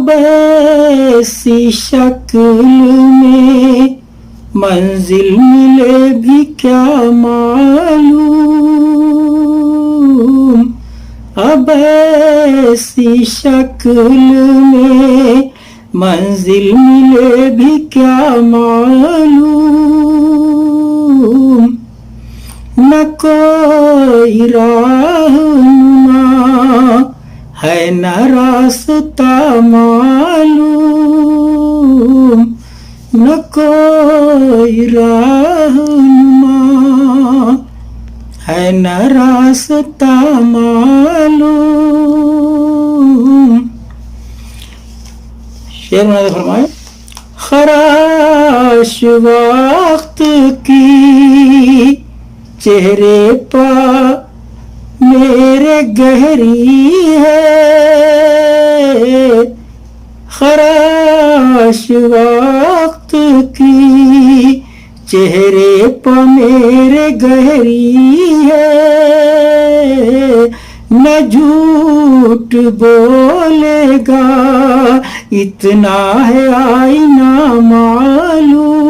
اب ایسی شکل میں منزل ملے بھی کیا معلوم، اب ایسی شکل میں منزل ملے بھی کیا معلوم، نہ کوئی رہنما ہے نہ راستہ معلوم، نہ کوئی رہنما ہے نہ راستہ معلوم۔ شعر میں فرمائے خراش وقت کی چہرے پہ میرے گہری ہے، خراش وقت کی چہرے پہ میرے گہری ہے، نہ جھوٹ بولے گا اتنا ہے آئینہ معلوم،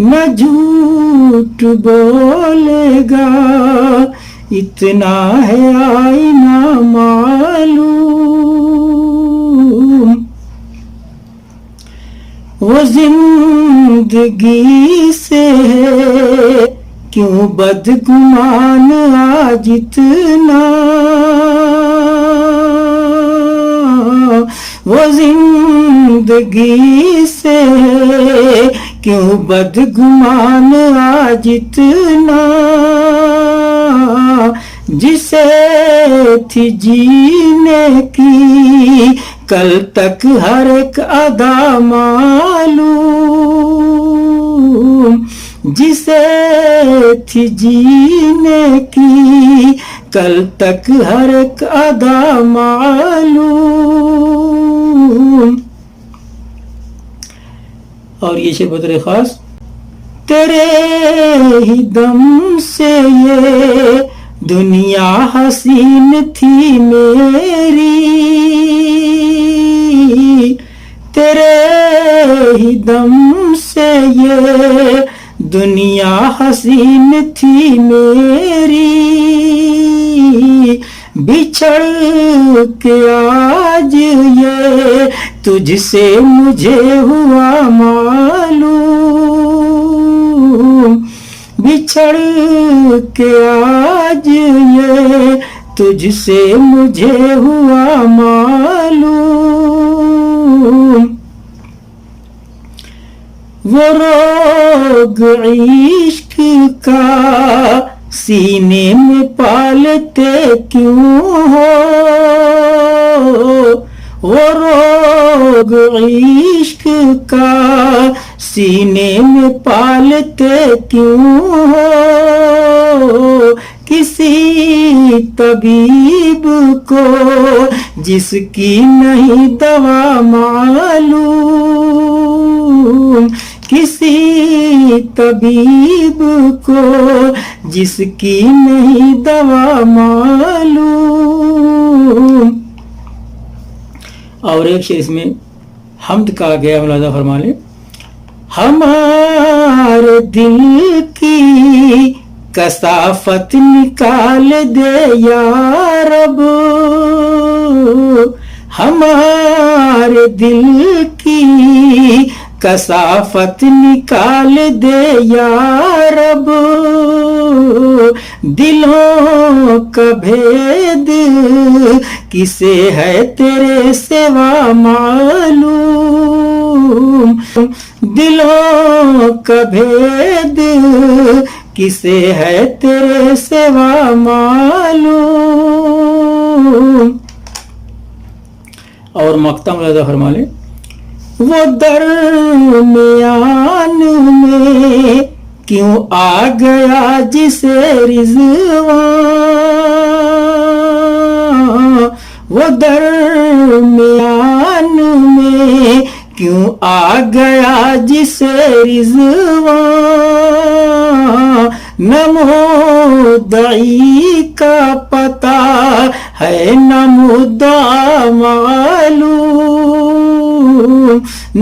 نہ جھوٹ بولے گا اتنا ہے آئینہ معلوم، وہ زندگی سے ہے کیوں بدگمان آج اتنا، وہ زندگی سے ہے کیوں بدگمان آج اتنا، جسے تھی جینے کی کل تک ہر ایک ادا معلوم، جسے تھی جینے کی کل تک ہر ایک ادا معلوم۔ اور یہ شعر بطور خاص تیرے ہی دم سے یہ دنیا حسین تھی میری، تیرے ہی دم سے یہ دنیا حسین تھی میری، بچھڑ کے آج یہ تجھ سے مجھے ہوا معلوم، بچھڑ کے آج یہ تجھ سے مجھے ہوا معلوم، وہ روگ عشق کا سینے میں پالتے کیوں ہو، وہ روگ عشق کا سینے میں پالتے کیوں ہو، کسی طبیب کو جس کی نہیں دوا معلوم، کسی طبیب کو جس کی نہیں دوا معلوم۔ اور ایک شعر اس میں حمد کہا گیا، ملاحظہ فرما لیں، ہمارے دل کی کثافت نکال دے یا رب، ہمارے دل کی کثافت نکال دے یا رب، دلوں کا بھید کسے ہے تیرے سوا معلوم، دلوں کا بھید کسے ہے تیرے سوا معلوم۔ اور مقطع ملاحظہ فرما لیں، وہ درمیان میں کیوں آ گیا جسے رضوان، وہ درمیان میں کیوں آ گیا جسے رضوان، نہ مدعی کا پتہ ہے نہ مدعا